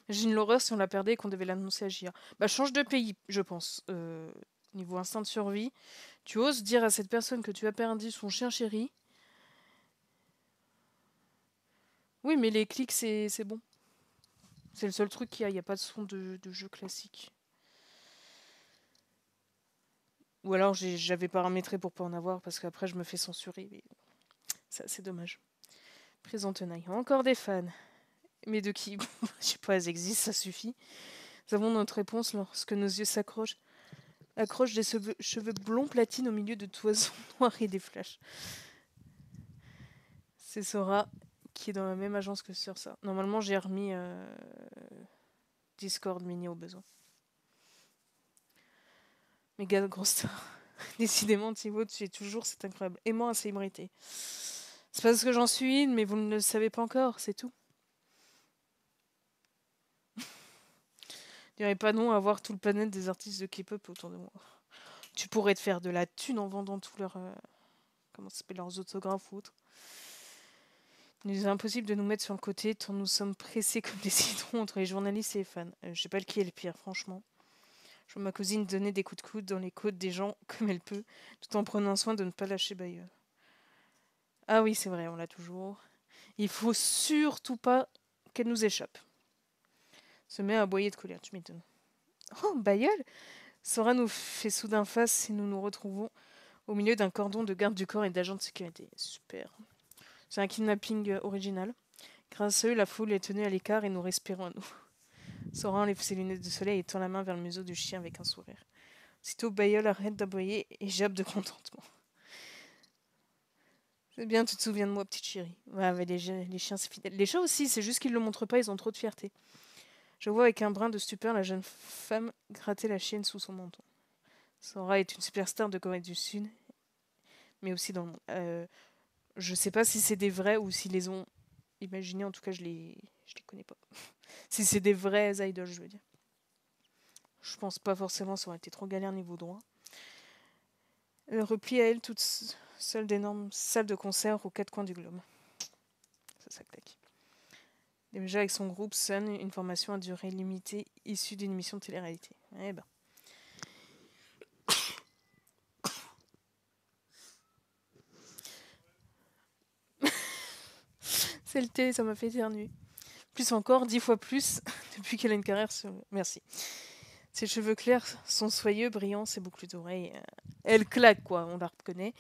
Imagine l'horreur si on la perdait et qu'on devait l'annoncer à J.A. Bah, change de pays, je pense. Niveau instinct de survie. Tu oses dire à cette personne que tu as perdu son chien chéri. Oui, mais les clics, c'est bon. C'est le seul truc qu'il y a. Il n'y a pas de son de jeu classique. Ou alors j'avais paramétré pour pas en avoir parce qu'après je me fais censurer. Mais c'est dommage. Présent tenaille. Encore des fans. Mais de qui? Je sais pas, elles existent, ça suffit. Nous avons notre réponse lorsque nos yeux s'accrochent. Accrochent des cheveux blonds platine au milieu de toisons noires et des flashs. C'est Sora qui est dans la même agence que sur ça. Normalement, j'ai remis Discord mini au besoin. Méga grosse star. Décidément, Thibaut, tu es toujours, c'est incroyable. Aimant à célébrité. C'est parce que j'en suis une, mais vous ne le savez pas encore, c'est tout. Je dirais pas non à voir tout le panel des artistes de K-pop autour de moi. Tu pourrais te faire de la thune en vendant tous leurs. Comment ça s'appelle, leurs autographes ou autres. Il nous est impossible de nous mettre sur le côté tant nous sommes pressés comme des citrons entre les journalistes et les fans. Je sais pas lequel est le pire, franchement. Je vois ma cousine donner des coups de coude dans les côtes des gens comme elle peut, tout en prenant soin de ne pas lâcher Bayeul. Ah oui, c'est vrai, on l'a toujours. Il faut surtout pas qu'elle nous échappe. Se met à aboyer de colère, tu m'étonnes. Oh, Bayeul Sora nous fait soudain face si nous nous retrouvons au milieu d'un cordon de garde du corps et d'agents de sécurité. Super. C'est un kidnapping original. Grâce à eux, la foule est tenue à l'écart et nous respirons à nous. Sora enlève ses lunettes de soleil et tend la main vers le museau du chien avec un sourire. Aussitôt, Bayeul arrête d'aboyer et jappe de contentement. C'est bien, tu te souviens de moi, petite chérie. Ouais, les chiens, c'est fidèle. Les chats aussi, c'est juste qu'ils ne le montrent pas, ils ont trop de fierté. Je vois avec un brin de stupeur la jeune femme gratter la chienne sous son menton. Sora est une superstar de Corée du Sud, mais aussi dans le monde. Je sais pas si c'est des vrais ou s'ils les ont imaginés, en tout cas je les connais pas. Si c'est des vrais idoles, je veux dire. Je pense pas forcément, ça aurait été trop galère niveau droit. Elle replie à elle toute seule d'énormes salles de concert aux quatre coins du globe. Ça claque. Déjà avec son groupe Sun, une formation à durée limitée issue d'une émission de télé-réalité. Eh ben. C'est le thé, ça m'a fait éternuer. Plus encore, 10 fois plus, depuis qu'elle a une carrière sur... Merci. Ses cheveux clairs sont soyeux, brillants, ses boucles d'oreilles... Elle claque, quoi, on la reconnaît.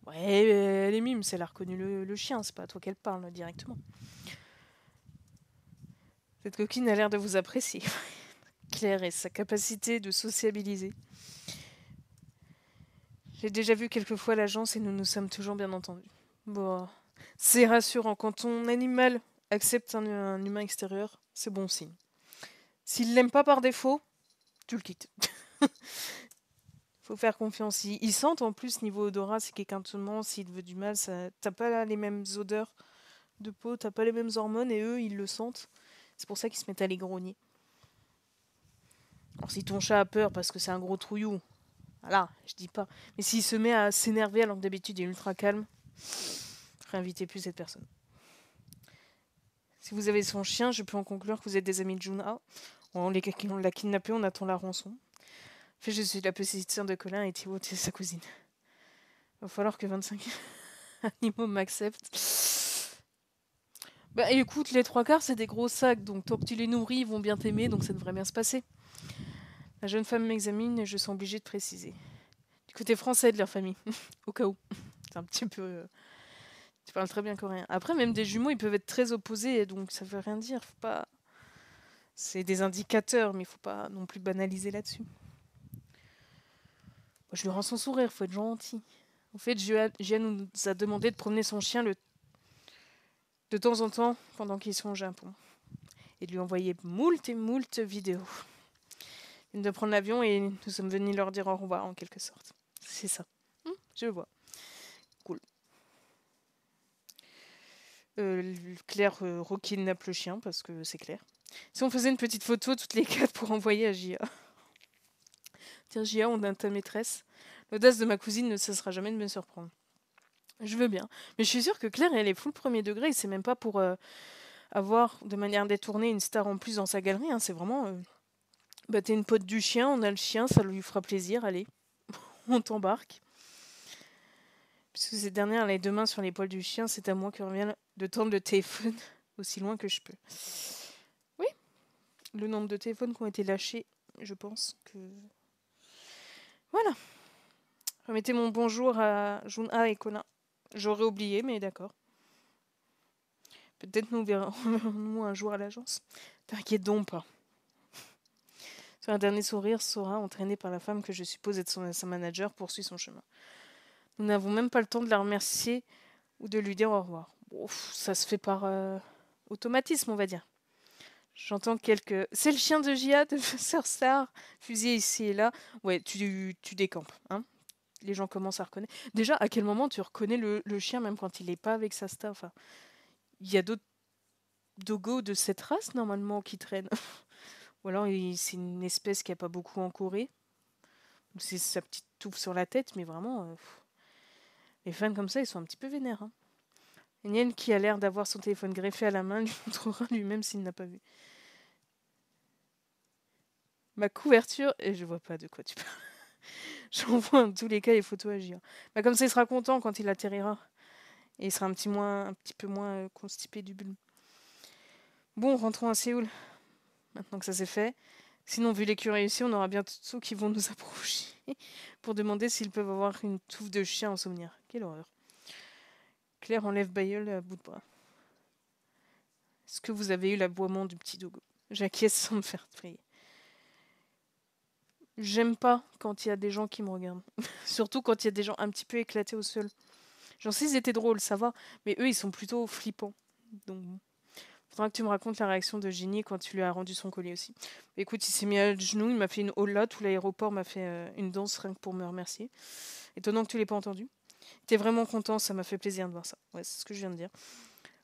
Ouais, elle est mime, elle a reconnu le chien, c'est pas à toi qu'elle parle directement. Cette coquine a l'air de vous apprécier. Claire et sa capacité de sociabiliser. J'ai déjà vu quelques fois l'agence et nous nous sommes toujours bien entendus. Bon, c'est rassurant. Quand ton animal accepte un humain extérieur, c'est bon signe. S'il l'aime pas par défaut, tu le quittes. Faut faire confiance. Ils sentent en plus niveau odorat si quelqu'un te ment, s'il te veut du mal, t'as pas là les mêmes odeurs de peau, t'as pas les mêmes hormones et eux ils le sentent. C'est pour ça qu'ils se mettent à les grogner. Alors si ton chat a peur parce que c'est un gros trouillou, voilà, je dis pas. Mais s'il se met à s'énerver alors que d'habitude il est ultra calme, réinvitez plus cette personne. Si vous avez son chien, je peux en conclure que vous êtes des amis de Juna. On l'a kidnappé, on attend la rançon. En fait, je suis la petite sœur de Colin et Thibaut, c'est sa cousine. Il va falloir que 25 animaux m'acceptent. Bah écoute, les trois quarts, c'est des gros sacs, donc tant que tu les nourris, ils vont bien t'aimer, donc ça devrait bien se passer. La jeune femme m'examine et je suis obligée de préciser. Du côté français de leur famille, au cas où. C'est un petit peu... Tu parles très bien coréen. Après, même des jumeaux, ils peuvent être très opposés, donc ça veut rien dire. Faut pas... C'est des indicateurs, mais il faut pas non plus banaliser là-dessus. Moi, je lui rends son sourire, faut être gentil. En fait, Gia nous a demandé de promener son chien de temps en temps pendant qu'ils sont au Japon. Et de lui envoyer moult et moult vidéos. Il vient de prendre l'avion et nous sommes venus leur dire au revoir en quelque sorte. C'est ça. Je vois. Cool. Claire rekidnappe le chien parce que c'est clair. Si on faisait une petite photo toutes les quatre pour envoyer à Gia. Tiens, Gia, on a ta maîtresse. L'audace de ma cousine ne cessera jamais de me surprendre. Je veux bien. Mais je suis sûre que Claire, elle est full premier degré et c'est même pas pour avoir de manière détournée une star en plus dans sa galerie, hein, c'est vraiment... bah, t'es une pote du chien, on a le chien, ça lui fera plaisir, allez, on t'embarque. Puisque cette dernière, elle a les deux mains sur l'épaule du chien, c'est à moi que revient de tendre le téléphone aussi loin que je peux. Oui, le nombre de téléphones qui ont été lâchés, je pense que... Voilà. Remettez mon bonjour à Juna et Colin. J'aurais oublié, mais d'accord. Peut-être nous verrons un jour à l'agence. T'inquiète donc pas. Sur un dernier sourire, Sora, entraînée par la femme que je suppose être sa manager, poursuit son chemin. Nous n'avons même pas le temps de la remercier ou de lui dire au revoir. Ouf, ça se fait par automatisme, on va dire. J'entends quelques... C'est le chien de Gia de Sœur Star, fusillé ici et là. Ouais, tu décampes, hein. Les gens commencent à reconnaître. Déjà, à quel moment tu reconnais le chien, même quand il n'est pas avec sa star? Enfin, il y a d'autres dogos de cette race, normalement, qui traînent. Ou alors, c'est une espèce qui n'a pas beaucoup en Corée. C'est sa petite touffe sur la tête, mais vraiment... les fans comme ça, ils sont un petit peu vénères, hein. Niel, qui a l'air d'avoir son téléphone greffé à la main, lui montrera lui-même s'il n'a pas vu. Ma couverture... Et je vois pas de quoi tu parles. J'envoie en tous les cas les photos à Gia. Bah, comme ça, il sera content quand il atterrira. Et il sera un petit peu moins constipé du bulbe. Bon, rentrons à Séoul. Maintenant que ça c'est fait. Sinon, vu les curés ici, on aura bientôt ceux qui vont nous approcher pour demander s'ils peuvent avoir une touffe de chien en souvenir. Quelle horreur. Claire enlève Bayeul à bout de bras. Est-ce que vous avez eu l'aboiement du petit dogo? J'acquiesce sans me faire prier. J'aime pas quand il y a des gens qui me regardent. Surtout quand il y a des gens un petit peu éclatés au sol. J'en sais, ils étaient drôles, ça va. Mais eux, ils sont plutôt flippants. Donc bon. Faudra que tu me racontes la réaction de Ginny quand tu lui as rendu son collier aussi. Écoute, il s'est mis à genoux, il m'a fait une hola, tout l'aéroport m'a fait une danse rien que pour me remercier. Étonnant que tu l'aies pas entendu. T'es vraiment content, ça m'a fait plaisir de voir ça. Ouais, c'est ce que je viens de dire.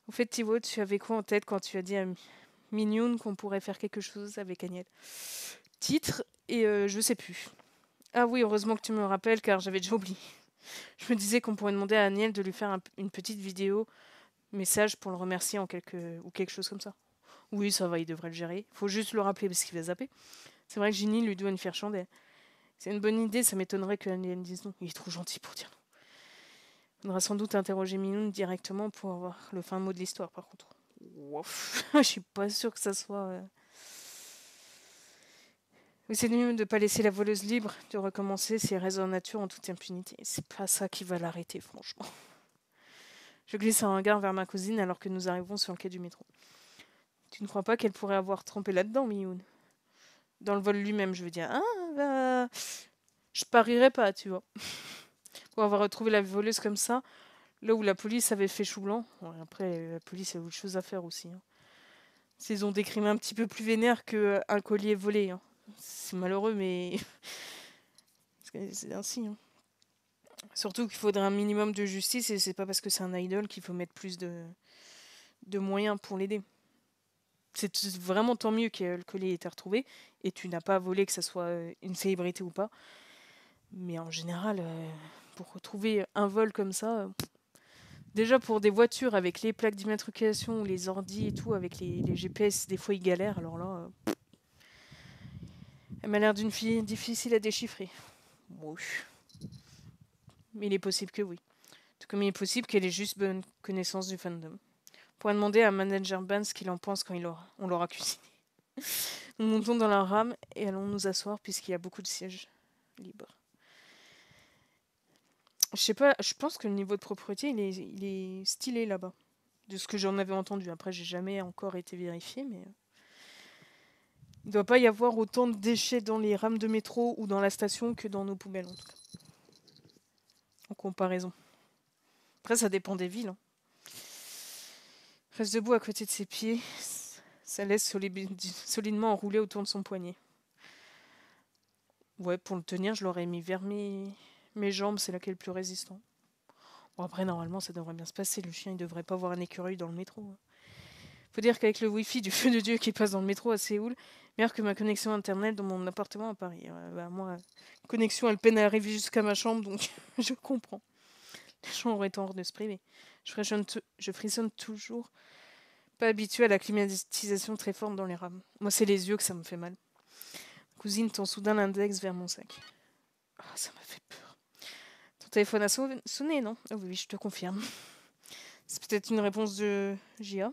Au fait, Thibaut, tu avais quoi en tête quand tu as dit à Mignoun qu'on pourrait faire quelque chose avec Agnès? Titre, et je sais plus. Ah oui, heureusement que tu me rappelles, car j'avais déjà oublié. Je me disais qu'on pourrait demander à Agnès de lui faire une petite vidéo message pour le remercier ou quelque chose comme ça. Oui, ça va, il devrait le gérer. Faut juste le rappeler parce qu'il va zapper. C'est vrai que Ginny lui doit une fière chandelle. C'est une bonne idée, ça m'étonnerait que Anne dise non. Il est trop gentil pour dire non. Il faudra sans doute interroger Minoun directement pour avoir le fin mot de l'histoire, par contre. Ouf, je suis pas sûre que ça soit... Oui, c'est mieux de ne pas laisser la voleuse libre de recommencer ses raisons en nature en toute impunité. C'est pas ça qui va l'arrêter, franchement. Je glisse un regard vers ma cousine alors que nous arrivons sur le quai du métro. Tu ne crois pas qu'elle pourrait avoir trempé là-dedans, Mioun? Dans le vol lui-même, je veux dire. Ah, bah... Je parierais pas, tu vois. Pour avoir retrouvé la voleuse comme ça, là où la police avait fait chou blanc. Ouais, après, la police a autre chose à faire aussi, hein. Ils ont des crimes un petit peu plus vénères qu'un collier volé, hein. C'est malheureux, mais... c'est ainsi, hein. Surtout qu'il faudrait un minimum de justice, et c'est pas parce que c'est un idol qu'il faut mettre plus de moyens pour l'aider. C'est vraiment tant mieux que le collier ait été retrouvé, et tu n'as pas volé, que ce soit une célébrité ou pas. Mais en général, pour retrouver un vol comme ça, déjà pour des voitures avec les plaques d'immatriculation ou les ordis et tout, avec les GPS, des fois ils galèrent, alors là... elle m'a l'air d'une fille difficile à déchiffrer. Oui. Mais il est possible que oui. Tout comme il est possible qu'elle ait juste bonne connaissance du fandom. On pourrait demander à Manager Ban ce qu'il en pense quand on l'aura cuisiné. Nous montons dans la rame et allons nous asseoir puisqu'il y a beaucoup de sièges libres. Je sais pas, je pense que le niveau de propreté, il est stylé là-bas. De ce que j'en avais entendu. Après, j'ai jamais encore été vérifié, mais... il ne doit pas y avoir autant de déchets dans les rames de métro ou dans la station que dans nos poubelles, en tout cas. En comparaison. Après, ça dépend des villes, hein. Reste debout à côté de ses pieds. Ça laisse solidement enroulé autour de son poignet. Ouais, pour le tenir, je l'aurais mis vers mes jambes, c'est là qui est le plus résistant. Bon, après, normalement, ça devrait bien se passer. Le chien, il devrait pas avoir un écureuil dans le métro. Faut dire qu'avec le wifi du feu de Dieu qui passe dans le métro à Séoul, meilleur que ma connexion internet dans mon appartement à Paris. Moi, connexion, elle peine à arriver jusqu'à ma chambre, donc je comprends. Les gens auraient tort de se priver. Je frissonne toujours Pas habituée à la climatisation très forte dans les rames. Moi, c'est les yeux que ça me fait mal. Cousine tend soudain l'index vers mon sac. Ah, ça m'a fait peur. Ton téléphone a sonné, non? Ah oui, je te confirme. C'est peut-être une réponse de JA.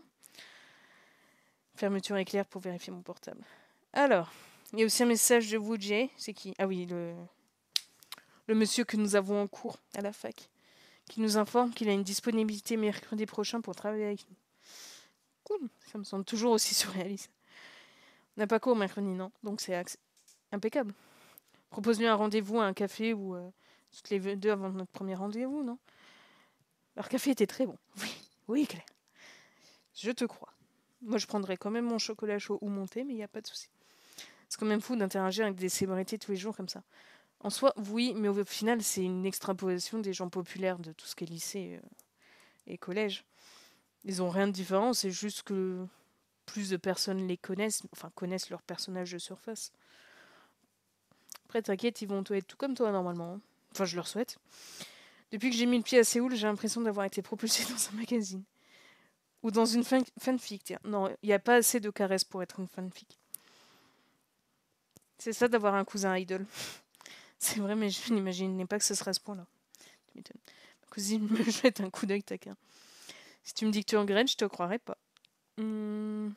Fermeture éclair pour vérifier mon portable. Alors, il y a aussi un message de Woojay. C'est qui? Ah oui, le monsieur que nous avons en cours à la fac. Qui nous informe qu'il a une disponibilité mercredi prochain pour travailler avec nous. Cool, ça me semble toujours aussi surréaliste. On n'a pas cours mercredi, non? Donc c'est impeccable. Propose-lui un rendez-vous à un café ou toutes les deux avant notre premier rendez-vous, non? Leur café était très bon. Oui, oui, Claire. Je te crois. Moi, je prendrais quand même mon chocolat chaud ou mon thé, mais il n'y a pas de souci. C'est quand même fou d'interagir avec des célébrités tous les jours comme ça. En soi, oui, mais au final, c'est une extrapolation des gens populaires de tout ce qui est lycée et collège. Ils ont rien de différent, c'est juste que plus de personnes les connaissent, enfin connaissent leurs personnages de surface. Après, t'inquiète, ils vont être tout comme toi normalement. Enfin, je leur souhaite. Depuis que j'ai mis le pied à Séoul, j'ai l'impression d'avoir été propulsée dans un magazine. Ou dans une fanfic, tiens. Non, il n'y a pas assez de caresses pour être une fanfic. C'est ça d'avoir un cousin idol. C'est vrai, mais je n'imaginais pas que ce serait à ce point-là. Tu m'étonnes. Ma cousine me jette un coup d'œil taquin. Si tu me dis que tu regrettes, je te croirais pas. Non,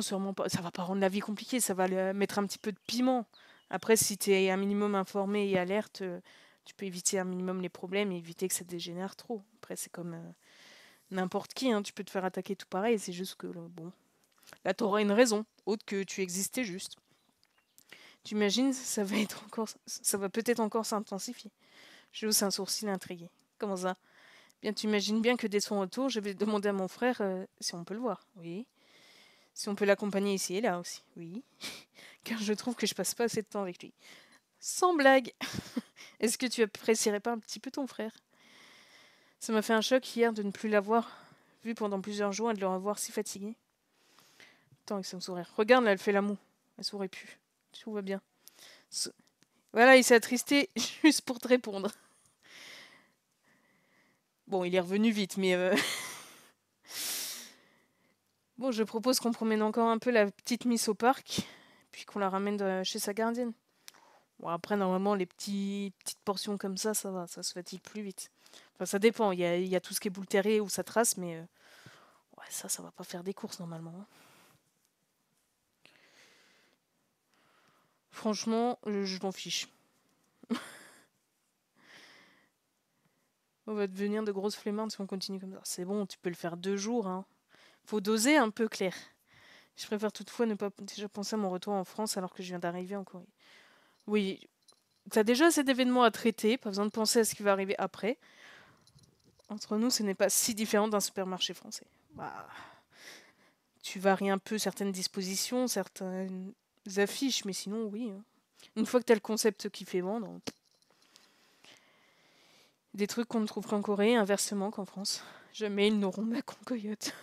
sûrement pas. Ça va pas rendre la vie compliquée, ça va mettre un petit peu de piment. Après, si tu es un minimum informé et alerte, tu peux éviter un minimum les problèmes et éviter que ça dégénère trop. Après, c'est comme n'importe qui, hein, tu peux te faire attaquer tout pareil, c'est juste que, bon, là, t'auras une raison, autre que tu existais juste. Tu imagines, ça va peut-être encore s'intensifier. Je hausse un sourcil intrigué. Comment ça? Bien, tu imagines bien que dès son retour, je vais demander à mon frère si on peut le voir. Oui. Si on peut l'accompagner ici et là aussi. Oui. Car je trouve que je passe pas assez de temps avec lui. Sans blague. Est-ce que tu apprécierais pas un petit peu ton frère? Ça m'a fait un choc hier de ne plus l'avoir vu pendant plusieurs jours et de le revoir si fatigué. Attends avec son sourire. Regarde, là, elle fait la moue. Elle sourit plus. Tout va bien. Voilà, il s'est attristé juste pour te répondre. Bon, il est revenu vite, mais... Bon, je propose qu'on promène encore un peu la petite Miss au parc, puis qu'on la ramène chez sa gardienne. Bon, après, normalement, les petites portions comme ça va, ça se fatigue plus vite. Enfin, ça dépend, il y a tout ce qui est boule terrée ou ça trace, mais ouais, ça va pas faire des courses normalement, hein. Franchement, je m'en fiche. On va devenir de grosses flemmardes si on continue comme ça. C'est bon, tu peux le faire 2 jours, hein. Faut doser un peu, Claire. Je préfère toutefois ne pas déjà penser à mon retour en France alors que je viens d'arriver en Corée. Oui, t'as déjà cet événement à traiter, pas besoin de penser à ce qui va arriver après. Entre nous, ce n'est pas si différent d'un supermarché français. Bah, tu varies un peu certaines dispositions, certaines affiches, mais sinon, oui, hein. Une fois que tu as le concept qui fait vendre, des trucs qu'on ne trouve qu'en Corée, inversement qu'en France. Jamais ils n'auront ma concoyote.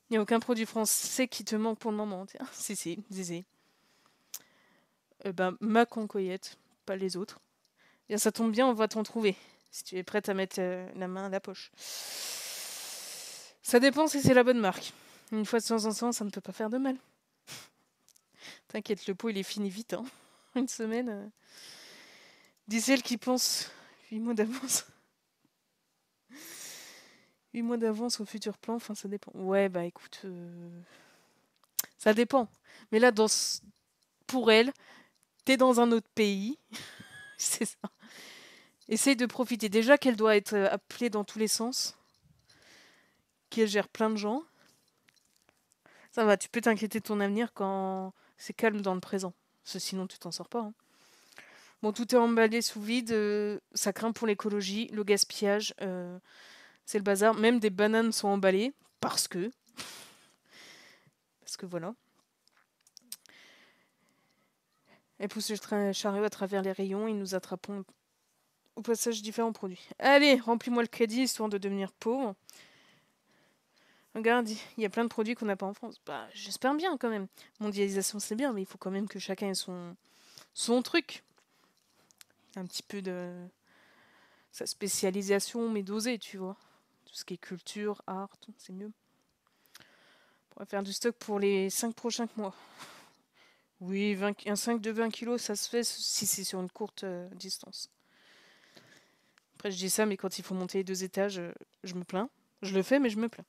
Il n'y a aucun produit français qui te manque pour le moment. Tiens, si, Zizé. Ben, ma concoyote, pas les autres. Bien, ça tombe bien, on va t'en trouver. Si tu es prête à mettre la main à la poche. Ça dépend si c'est la bonne marque. Une fois de temps en temps, ça ne peut pas faire de mal. T'inquiète, le pot, il est fini vite, hein. Une semaine. Dis celle qui pense 8 mois d'avance. 8 mois d'avance au futur plan, enfin ça dépend. Ouais, bah écoute, ça dépend. Mais là, pour elle, t'es dans un autre pays. C'est ça. Essaye de profiter. Déjà qu'elle doit être appelée dans tous les sens. Qu'elle gère plein de gens. Ça va, tu peux t'inquiéter de ton avenir quand c'est calme dans le présent. Parce que sinon, tu t'en sors pas, hein. Bon, tout est emballé sous vide. Ça craint pour l'écologie, le gaspillage. C'est le bazar. Même des bananes sont emballées. Parce que. Parce que voilà. Elle pousse le chariot à travers les rayons et nous attrapons au passage différents produits. Allez, remplis-moi le crédit histoire de devenir pauvre. Regarde, il y a plein de produits qu'on n'a pas en France. Bah, j'espère bien quand même. Mondialisation, c'est bien, mais il faut quand même que chacun ait son truc. Un petit peu de sa spécialisation, mais dosée, tu vois. Tout ce qui est culture, art, c'est mieux. On va faire du stock pour les 5 prochains mois. Oui, un 5 de 20 kilos, ça se fait si c'est sur une courte distance. Après, je dis ça, mais quand il faut monter les 2 étages, je me plains. Je le fais, mais je me plains.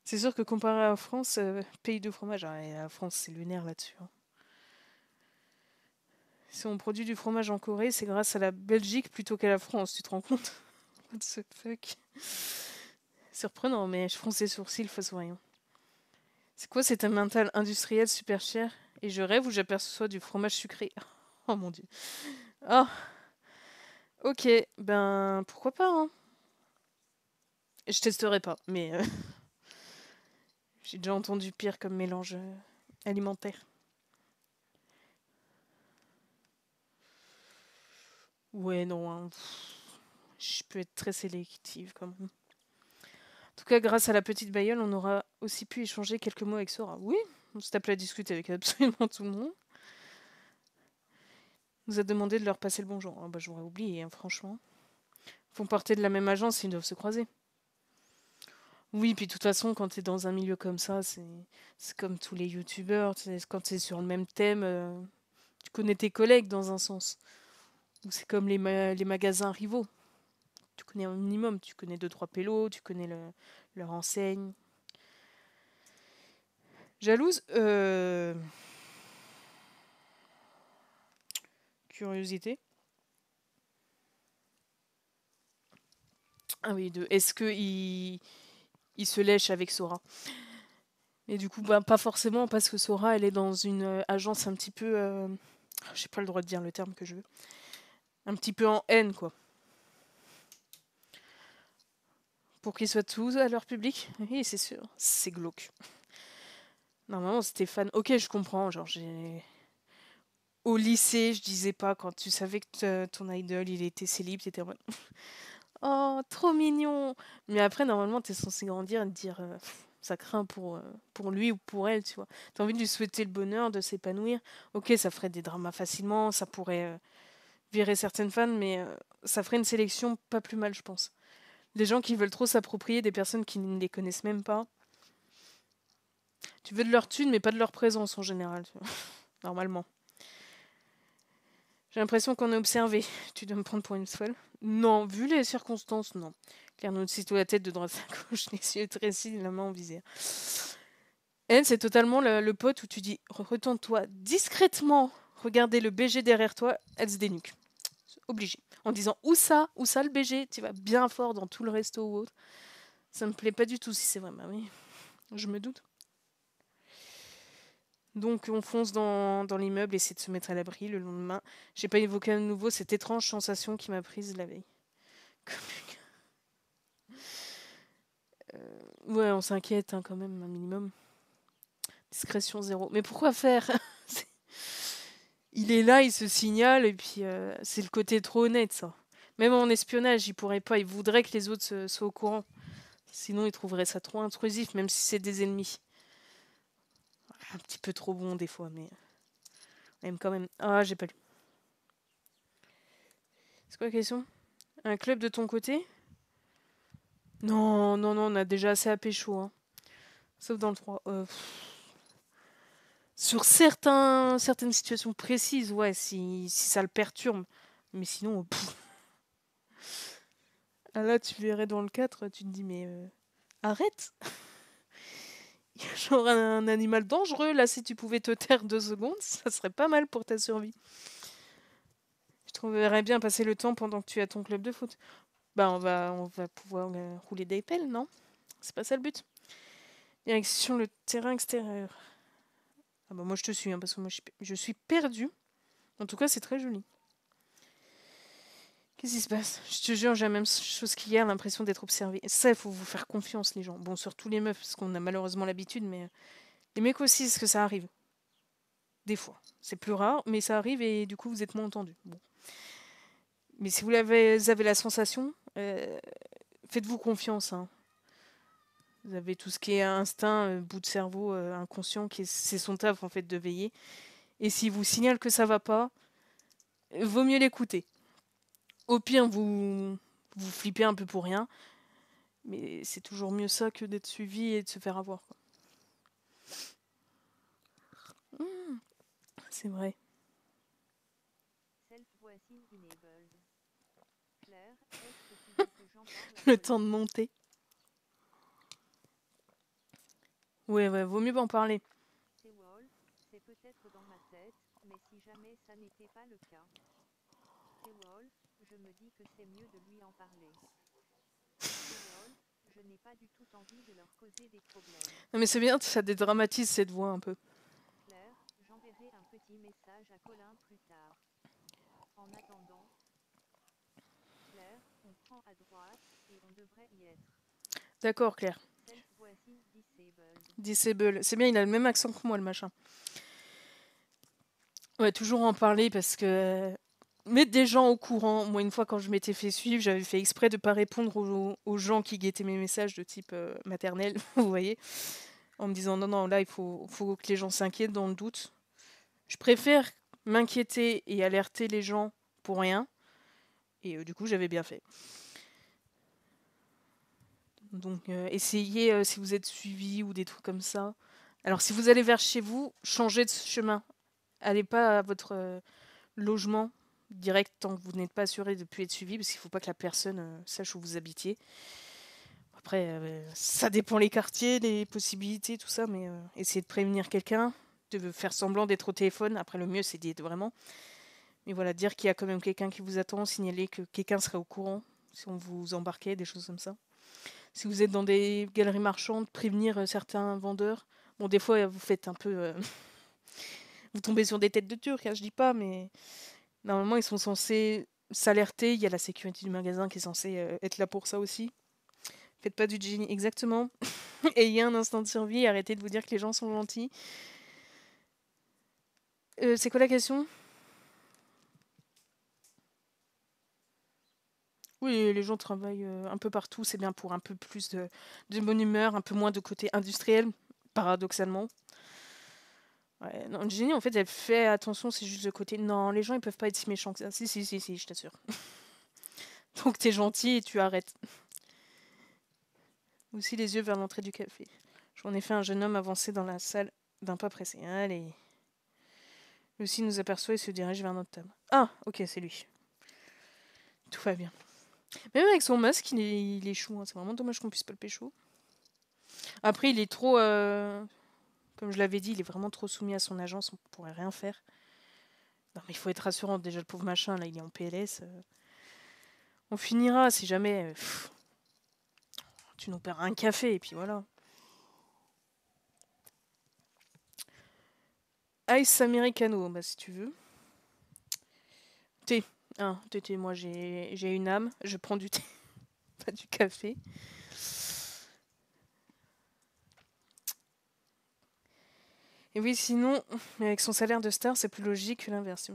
C'est sûr que comparé à la France, pays de fromage, la France, c'est lunaire là-dessus. Hein. Si on produit du fromage en Corée, c'est grâce à la Belgique plutôt qu'à la France, tu te rends compte? What the fuck? Surprenant, mais je fronce les sourcils face au rayon. C'est quoi cet mental industriel super cher? Et je rêve où j'aperçois du fromage sucré. Oh mon dieu. Oh, ok, ben pourquoi pas, hein? Je testerai pas, mais j'ai déjà entendu pire comme mélange alimentaire. Ouais, non, hein, je peux être très sélective quand même. En tout cas, grâce à la petite bailleule, on aura aussi pu échanger quelques mots avec Sora. Oui, on s'est appelé à discuter avec absolument tout le monde. On nous a demandé de leur passer le bonjour. Oh, bah, j'aurais oublié, hein, franchement. Ils font partie de la même agence, ils doivent se croiser. Oui, puis de toute façon, quand t'es dans un milieu comme ça, c'est comme tous les youtubeurs. Quand t'es sur le même thème, tu connais tes collègues dans un sens. Ou c'est comme les magasins rivaux. Tu connais un minimum, tu connais 2-3 pélos, tu connais leur enseigne. Jalouse Curiosité. Ah oui, est-ce qu'il il se lèche avec Sora? Et du coup, bah, pas forcément, parce que Sora, elle est dans une agence un petit peu... j'ai pas le droit de dire le terme que je veux. Un petit peu en haine, quoi. Pour qu'ils soient tous à leur public. Oui, c'est sûr. C'est glauque. Normalement, Stéphane... Ok, je comprends, genre, j'ai... Au lycée, je disais pas, quand tu savais que ton idol, il était célib, t'étais en mode... Oh, trop mignon. Mais après, normalement, t'es censé grandir et te dire... ça craint pour lui ou pour elle, tu vois. T'as envie de lui souhaiter le bonheur, de s'épanouir. Ok, ça ferait des dramas facilement, ça pourrait virer certaines fans, mais ça ferait une sélection pas plus mal, je pense. Des gens qui veulent trop s'approprier des personnes qui ne les connaissent même pas. Tu veux de leur thune, mais pas de leur présence en général, tu vois. Normalement. J'ai l'impression qu'on est observé. Tu dois me prendre pour une folle? Non, vu les circonstances, non. Claire nous sitôt la tête de droite à gauche, les yeux trécis, la main en visière. Elle, c'est totalement le pote où tu dis retourne-toi discrètement, regardez le BG derrière toi, elle se dénuque. Obligé. En disant où ça le BG, tu vas bien fort dans tout le resto ou autre. Ça me plaît pas du tout si c'est vrai, bah oui, je me doute. Donc on fonce dans l'immeuble, essaie de se mettre à l'abri le lendemain. J'ai pas évoqué à nouveau cette étrange sensation qui m'a prise la veille. Ouais, on s'inquiète hein, quand même, un minimum. Discrétion zéro. Mais pourquoi faire? Il est là, il se signale, et puis c'est le côté trop honnête, ça. Même en espionnage, il pourrait pas, il voudrait que les autres soient au courant. Sinon, il trouverait ça trop intrusif, même si c'est des ennemis. Un petit peu trop bon des fois, mais même quand même. Ah, j'ai pas lu. C'est quoi la question? Un club de ton côté? Non, non, non, on a déjà assez à pécho, hein. Sauf dans le 3. Sur certaines situations précises, ouais, si ça le perturbe. Mais sinon, ah là, tu verrais dans le 4, tu te dis, mais arrête! Il y a genre un animal dangereux, là, si tu pouvais te taire 2 secondes, ça serait pas mal pour ta survie. Je trouverais bien passer le temps pendant que tu as ton club de foot. Bah, on va pouvoir rouler des pelles, non? C'est pas ça le but. Direction le terrain extérieur. Ah bah moi je te suis, hein, parce que moi je suis perdue. En tout cas, c'est très joli. Qu'est-ce qui se passe? Je te jure, j'ai la même chose qu'hier, l'impression d'être observée. Ça, il faut vous faire confiance, les gens. Bon, surtout les meufs, parce qu'on a malheureusement l'habitude, mais les mecs aussi, est-ce que ça arrive? Des fois. C'est plus rare, mais ça arrive et du coup, vous êtes moins entendus. Bon. Mais si vous avez la sensation, faites-vous confiance. Hein. Vous avez tout ce qui est instinct, bout de cerveau inconscient, c'est son taf en fait de veiller. Et s'il vous signale que ça va pas, vaut mieux l'écouter. Au pire, vous flippez un peu pour rien. Mais c'est toujours mieux ça que d'être suivi et de se faire avoir, quoi. C'est vrai. Claire, est-ce que tu veux que j'en parle à Le Colin? temps de monter. Ouais, vaut mieux en parler. C'est Wall, c'est peut-être dans ma tête, mais si jamais ça n'était pas le cas. C'est Wall, je me dis que c'est mieux de lui en parler. C'est Wall, je n'ai pas du tout envie de leur causer des problèmes. Non mais c'est bien, ça dédramatise cette voix un peu. Claire, j'enverrai un petit message à Colin plus tard. En attendant, Claire, on prend à droite, et on devrait y être. D'accord, Claire. Self-voice disabled. Disable. C'est bien, il a le même accent que moi, le machin. Ouais, toujours en parler parce que mettre des gens au courant. Moi, une fois, quand je m'étais fait suivre, j'avais fait exprès de pas répondre aux gens qui guettaient mes messages de type maternel, vous voyez, en me disant non, non, là, faut que les gens s'inquiètent dans le doute. Je préfère m'inquiéter et alerter les gens pour rien. Et du coup, j'avais bien fait. Donc, essayez, si vous êtes suivi ou des trucs comme ça. Alors, si vous allez vers chez vous, changez de chemin. Allez pas à votre logement direct tant que vous n'êtes pas assuré de ne plus être suivi, parce qu'il ne faut pas que la personne sache où vous habitiez. Après, ça dépend les quartiers, les possibilités, tout ça, mais essayez de prévenir quelqu'un, de faire semblant d'être au téléphone. Après, le mieux, c'est d'être vraiment. Mais voilà, dire qu'il y a quand même quelqu'un qui vous attend, signaler que quelqu'un serait au courant si on vous embarquait, des choses comme ça. Si vous êtes dans des galeries marchandes, prévenir certains vendeurs. Bon, des fois, vous faites un peu. Vous tombez sur des têtes de Turcs, hein, je dis pas, mais normalement, ils sont censés s'alerter. Il y a la sécurité du magasin qui est censée être là pour ça aussi. Faites pas du génie, exactement. Ayez un instant de survie et arrêtez de vous dire que les gens sont gentils. C'est quoi la question? Oui, les gens travaillent un peu partout. C'est bien pour un peu plus de bonne humeur, un peu moins de côté industriel, paradoxalement. Ouais, non, Jenny, en fait, elle fait attention, c'est juste le côté. Non, les gens, ils peuvent pas être si méchants que ça. Si, si, si, si, je t'assure. Donc, t'es gentil et tu arrêtes. Aussi les yeux vers l'entrée du café. J'en ai fait un jeune homme avancer dans la salle d'un pas pressé. Allez. Lucie nous aperçoit et se dirige vers notre table. Ah, ok, c'est lui. Tout va bien. Même avec son masque, il est chou. Hein. C'est vraiment dommage qu'on puisse pas le pécho. Après, il est trop. Comme je l'avais dit, il est vraiment trop soumis à son agence. On pourrait rien faire. Non, mais il faut être rassurant. Déjà, le pauvre machin, là, il est en PLS. On finira si jamais. Tu nous perds un café et puis voilà. Ice Americano, bah si tu veux. Thé. Ah, thé, moi j'ai une âme. Je prends du thé, pas du café. Et oui, sinon, avec son salaire de star, c'est plus logique que l'inverse.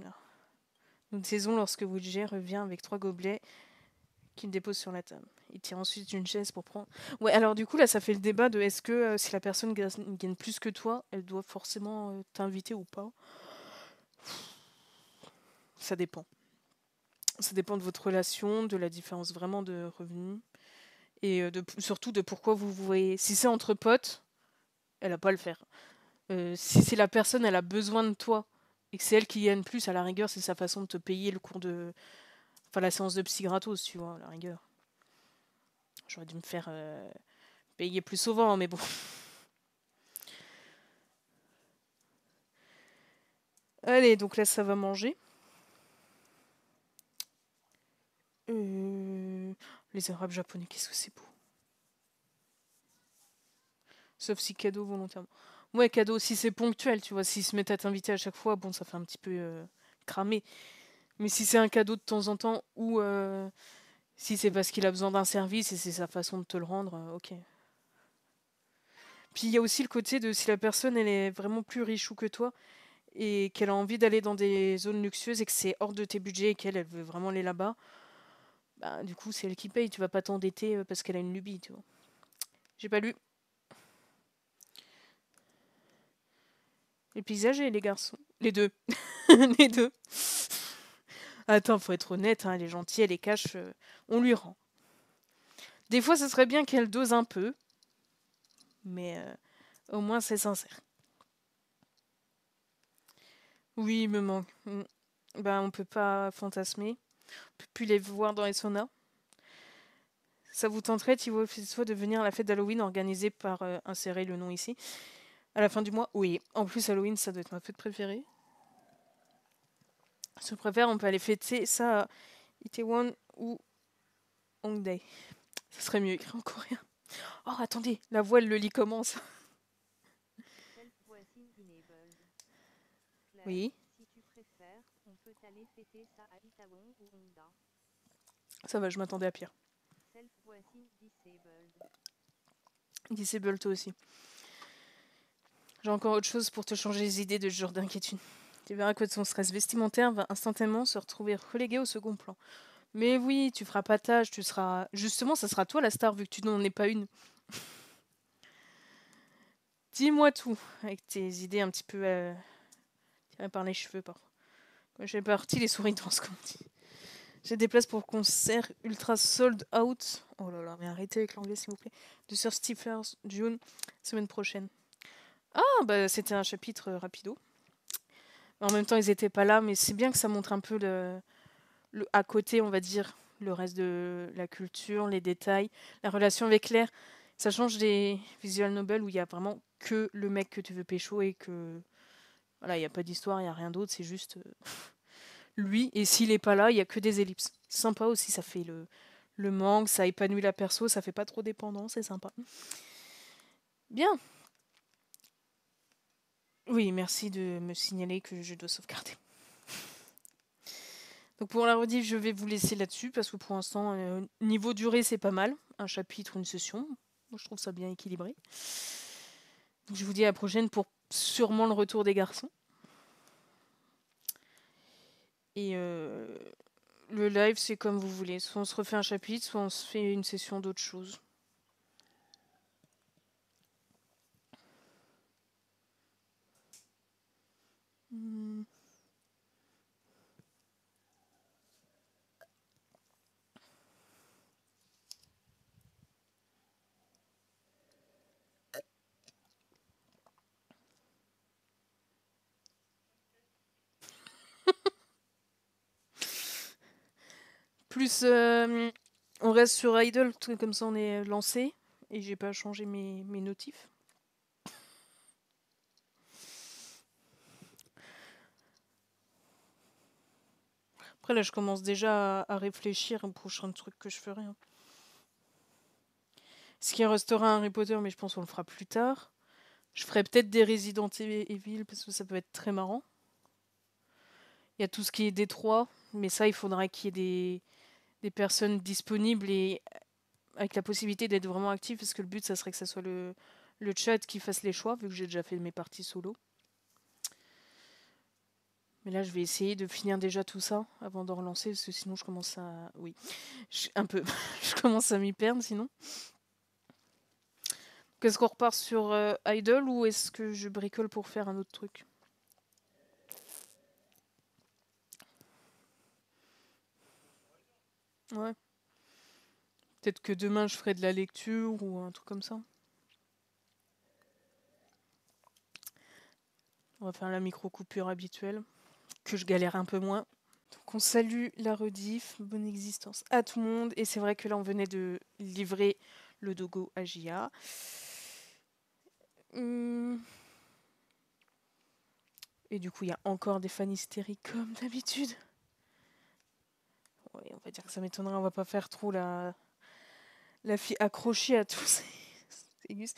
Une saison, lorsque Woodger revient avec 3 gobelets qu'il dépose sur la table. Il tire ensuite une chaise pour prendre. Ouais, alors du coup, là, ça fait le débat de est-ce que si la personne gagne plus que toi, elle doit forcément t'inviter ou pas. Ça dépend. Ça dépend de votre relation, de la différence vraiment de revenus. Et surtout de pourquoi vous vous voyez. Si c'est entre potes, elle a pas à le faire. Si c'est la personne, elle a besoin de toi et que c'est elle qui gagne plus, à la rigueur, c'est sa façon de te payer le cours de. Enfin, la séance de psy gratos, tu vois, à la rigueur. J'aurais dû me faire payer plus souvent, mais bon. Allez, donc là, ça va manger. Les Arabes japonais, qu'est-ce que c'est beau. Sauf si cadeau volontairement. Ouais, cadeau, si c'est ponctuel, tu vois, s'ils se mettent à t'inviter à chaque fois, bon, ça fait un petit peu cramé. Mais si c'est un cadeau de temps en temps ou si c'est parce qu'il a besoin d'un service et c'est sa façon de te le rendre, ok. Puis il y a aussi le côté de si la personne elle est vraiment plus riche que toi et qu'elle a envie d'aller dans des zones luxueuses et que c'est hors de tes budgets et qu'elle elle veut vraiment aller là-bas, bah du coup c'est elle qui paye, tu vas pas t'endetter parce qu'elle a une lubie, tu vois. J'ai pas lu. Les paysagers et les garçons. Les deux. Les deux. Attends, faut être honnête, hein, elle est gentille, elle est cash, on lui rend. Des fois, ce serait bien qu'elle dose un peu, mais au moins c'est sincère. Oui, il me manque. Ben, on peut pas fantasmer. On peut plus les voir dans les saunas. Ça vous tenterait, Thibaut Festival, de venir à la fête d'Halloween organisée par insérer le nom ici à la fin du mois? Oui. En plus, Halloween, ça doit être ma fête préférée. Si on préfère, on peut aller fêter ça à Itaewon ou Hongdae. Ça serait mieux écrit en coréen. Oh, attendez, la voile, le lit commence. Self-voicing enabled. Claire, Oui, si tu préfères, on peut aller fêter ça à Itaewon ou Honda. ça va, je m'attendais à pire. Self-voicing disabled. Disable toi aussi. J'ai encore autre chose pour te changer les idées de ce genre d'inquiétude. Tu verras que ton stress vestimentaire va instantanément se retrouver relégué au second plan. Mais oui, tu feras pas tâche, tu seras... Justement, ça sera toi la star vu que tu n'en es pas une. Dis-moi tout, avec tes idées un petit peu tirées par les cheveux parfois. Quand j'ai parti les souris danses, comme on dit. J'ai des places pour concert ultra sold out. Oh là là, mais arrêtez avec l'anglais s'il vous plaît. De Sir Stephens June, semaine prochaine. Ah, bah c'était un chapitre rapido. En même temps, ils étaient pas là, mais c'est bien que ça montre un peu le à côté, on va dire, le reste de la culture, les détails, la relation avec Claire. Ça change des visual novels où il y a vraiment que le mec que tu veux pécho et que voilà, il n'y a pas d'histoire, il n'y a rien d'autre, c'est juste lui. Et s'il est pas là, il y a que des ellipses. C'est sympa aussi, ça fait le manque, ça épanouit la perso, ça fait pas trop dépendant, c'est sympa. Bien. Oui, merci de me signaler que je dois sauvegarder. Donc pour la rediff, je vais vous laisser là-dessus parce que pour l'instant, niveau durée, c'est pas mal. Un chapitre, une session. Moi, je trouve ça bien équilibré. Donc, je vous dis à la prochaine pour sûrement le retour des garçons. Et le live, c'est comme vous voulez. Soit on se refait un chapitre, soit on se fait une session d'autre chose. Hmm. Plus, on reste sur Idle, comme ça on est lancé. Et j'ai pas changé mes notifs. Après là, je commence déjà à réfléchir au prochain truc que je ferai. Hein. Ce qui restera un Harry Potter, mais je pense qu'on le fera plus tard. Je ferai peut-être des Resident Evil parce que ça peut être très marrant. Il y a tout ce qui est Détroit, mais ça, il faudra qu'il y ait des personnes disponibles et avec la possibilité d'être vraiment actif parce que le but, ça serait que ça soit le chat qui fasse les choix, vu que j'ai déjà fait mes parties solo. Mais là, je vais essayer de finir déjà tout ça avant de relancer, parce que sinon, je commence à... Oui, un peu. Je commence à m'y perdre, sinon. Est-ce qu'on repart sur Idle ou est-ce que je bricole pour faire un autre truc? Ouais. Peut-être que demain, je ferai de la lecture ou un truc comme ça. On va faire la micro-coupure habituelle, que je galère un peu moins. Donc on salue la rediff, bonne existence à tout le monde. Et c'est vrai que là, on venait de livrer le dogo à JA. Et du coup, il y a encore des fans hystériques comme d'habitude. Ouais, on va dire que ça m'étonnerait, on va pas faire trop la fille accrochée à tous ces gus.